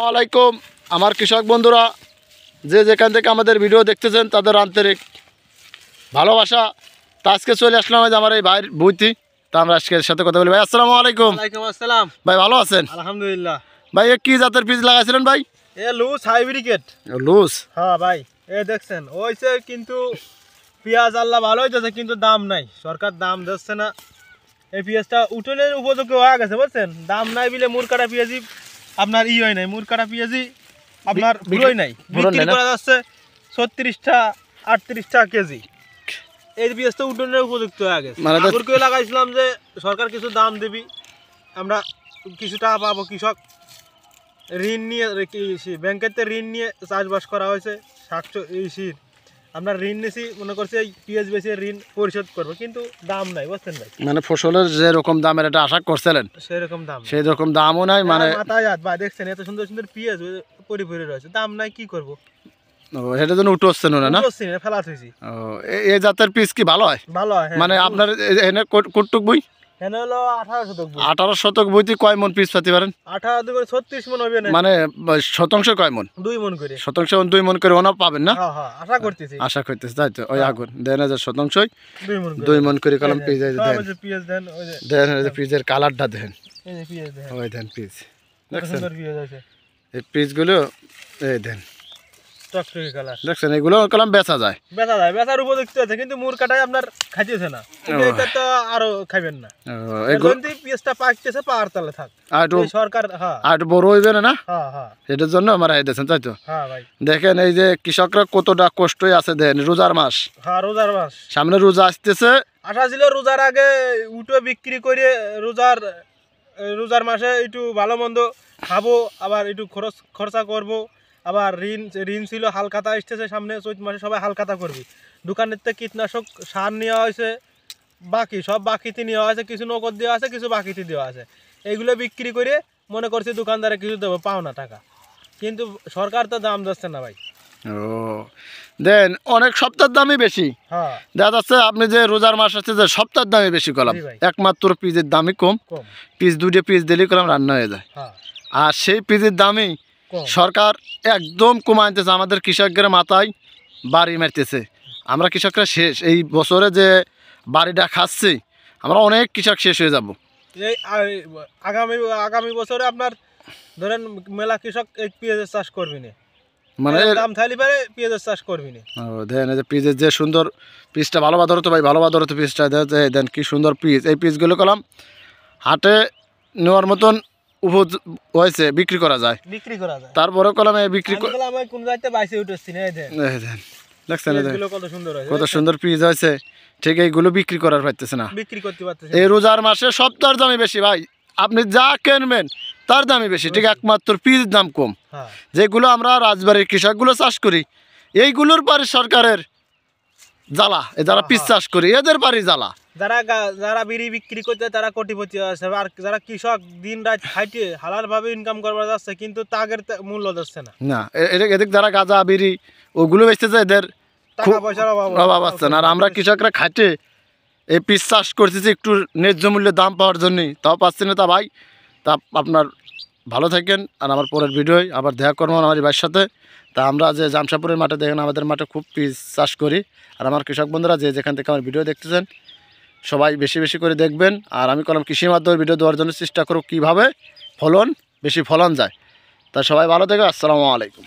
আলাইকুম আমার কৃষক বন্ধুরা যে যেখান থেকে আমাদের ভিডিও দেখতেছেন তাদের আন্তরিক ভালোবাসা। তা আজকে চলে আসলাম আমার এই ভাইয়ের বইতি। তা আমরা আজকের সাথে কথা বলি। ভাই আসসালামু আলাইকুম। ওয়ালাইকুম আসসালাম। ভাই ভালো আছেন? আলহামদুলিল্লাহ। ভাই এ কি জাতের বীজ লাগাইছিলেন ভাই? এ লুজ হাইব্রিড। লুজ? হ্যাঁ ভাই, এ দেখছেন ওইছে, কিন্তু পেঁয়াজ আল্লাহ ভালো হইতেছে, কিন্তু দাম নাই, সরকার দাম দিচ্ছে না। এই পেঁয়াজটা উঠোনের উপযোগ্য হয়ে গেছে, বুঝছেন? দাম নাই বলে মুরকাটা পেঁয়াজি আপনার হয় নাই, মুরকাটা পেঁয়াজি আপনার বুড়োই নাই, বিক্রি করা যাচ্ছে 36টা 38টা কেজি। এই পেঁয়াজটা উঠোনের উপযুক্ত হয়ে গেছে। আগরকে লাগাইছিলাম যে সরকার কিছু দাম দিবি, আমরা কিছু টাকা পাবো। কৃষক ঋণ নিয়ে ব্যাংকেতে ঋণ নিয়ে চাষবাস করা হয়েছে। আমরা ঋণ নিয়েছি, মনে করছি এই পেঁয়াজ বেশি ঋণ পরিশোধ করবো, কিন্তু দাম নাই, বুঝছেন ভাই? মানে ফসলের যেরকম দামের এটা আশা করছিলেন সেই রকম দামও নাই। মানে মাথায় হাত ভাই, দেখছেন এত সুন্দর সুন্দর পেঁয়াজ পরিপূর্ণ রয়েছে, দাম নাই, কি করবো? এটার জন্য উঠোচ্ছেন না? ফেলা থইছি। এই জাতের পিস কি ভালো হয়? ভালো হয়। মানে আপনার এনে কটুক বই? এনে হলো 18 শতক। 18 শতক বইতে কয় মন পিস পাতি পারেন? 18 করে 36 মন হবে না। মানে শতাংশ কয় মন? 2 মন করে। শতাংশ 2 মন করে ওনা পাবেন না? হ্যাঁ হ্যাঁ, আশা করতেছি। আশা করতেছি, তাই তো। ওই আগুন দেন যে শতাংশই 2 মন করে কলম পিস দেন। পিস দেন, ওই যে দেন এই পিসের কালারটা দেন। এই যে পিস দেন, ওই দেন পিস। দেখছেন সুন্দর পিস আছে। এই পিসগুলো এই দেন টকটকে কালার। দেখছেন এগুলো কলম বেচা যায়? বেচা যায়, বেচার উপযুক্ত আছে, কিন্তু মুরকাটাই আপনার খাইতেছে না। এটা তো আরো খাবেন না। এগুলো পিসটা পাকতেছে, পাওয়ার তলে থাক। আর সরকার আর বড় হইবে না? হ্যাঁ হ্যাঁ, এটার জন্য আমরা দিয়েছেন, তাই তো? হ্যাঁ ভাই। দেখেন এই যে কৃষকরা কতটা কষ্টই আছে। দেন রোজার মাস। হ্যাঁ, রোজার মাস সামনে, রোজা আসতেছে। আশা ছিল রোজার আগে উঠে বিক্রি করে রোজার মাসে একটু ভালো মন্দ খাবো, আবার একটু খরচা করব। আবার ঋণ ছিল, হালখাতা আসতেছে সামনে, চৈত মাসে সবাই হালখাতা করবি। দোকানের থেকে কীটনাশক সার নেওয়া হয়েছে, বাকি সব বাকিতে নেওয়া হয়েছে, কিছু নগদ দেওয়া আছে, কিছু বাকিতে দেওয়া আছে। এইগুলো বিক্রি করে মনে করছি দোকানদারে কিছু দেবো, পাওনা টাকা, কিন্তু সরকার তো দাম দিচ্ছে না ভাই। ও দেন অনেক সপ্তাহের দামই বেশি। হ্যাঁ, দেখা যাচ্ছে আপনি যে রোজার মাস আছে যে সপ্তাহের দামই বেশি কলাম, একমাত্র পিসের দামই কম। পিস 2টা পিস দিলেই কলাম রান্না হয়ে যায়। আর সেই পিসের দামই সরকার একদম কমা আনতেছে, আমাদের কৃষকদের মাথায় বাড়ি মারতেছে। আমরা কৃষকরা শেষ। এই বছরে যে বাড়িটা খাচ্ছি, আমরা অনেক কৃষক শেষ হয়ে যাব। এই আগামী বছরে আপনার ধরেন মেলা কৃষক এই পেঁয়াজের চাষ করবি না, মানে দাম থাইলি পারে পেঁয়াজের চাষ করবি না। ও দেন এই যে পিসের যে সুন্দর পিসটা, ভালো বাদর তো ভাই, ভালো বাদর তো পিসটা দেন, কি সুন্দর পিস। এই পিসগুলো কলাম হাটে নেওয়ার মতন হয়েছে, বিক্রি করা যায়। তারপরে কলাম বিক্রি কোন জায়গাতে বাইসে উঠেছি না। দেখছেন কত সুন্দর পিস হয়েছে, ঠিক এইগুলো বিক্রি করার পারতেছে না, বিক্রি করতে পারতেছে। এই রোজার মাসে সপ্তাহের দামই বেশি ভাই। আপনি যা কিনবেন তার দামই বেশি, ঠিক একমাত্র পিস দাম কম। যেগুলো আমরা রাজবাড়ির কৃষকগুলো চাষ করি, এইগুলোর পারে সরকারের জ্বালা। যারা পিস চাষ করি এদের পারি জ্বালা। যারা বিড়ি বিক্রি করতে তারা কোটিপতি আছে, আর যারা কৃষক দিন রাত খাইতে হালাল ভাবে ইনকাম করবার যাচ্ছে, কিন্তু তাদের মূল্য দিচ্ছে না। না এদিক যারা গাঁজা বিড়ি ওগুলো বেচতেছে, এদের টাকা পয়সার অভাব আসছে না। আর আমরা কৃষকরা খাইতে এই পিস চাষ করতেছি একটু ন্যায্য মূল্যে দাম পাওয়ার জন্যই, তাও পাচ্ছি না। তা ভাই, তা আপনার ভালো থাকেন। আর আমার পরের ভিডিওয় আবার দেখা করবো আমার ভাইয়ের সাথে। তা আমরা যে জামশাপুরের মাঠে দেখেন, আমাদের মাঠে খুব পিস চাষ করি। আর আমার কৃষক বন্ধুরা যে যেখান থেকে আমার ভিডিও দেখতেছেন সবাই বেশি বেশি করে দেখবেন। আর আমি কলম কৃষি মাধ্যমে ভিডিও দেওয়ার জন্য চেষ্টা করব কীভাবে বেশি ফলন যায়। তা সবাই ভালো থেকো। আসসালামু আলাইকুম।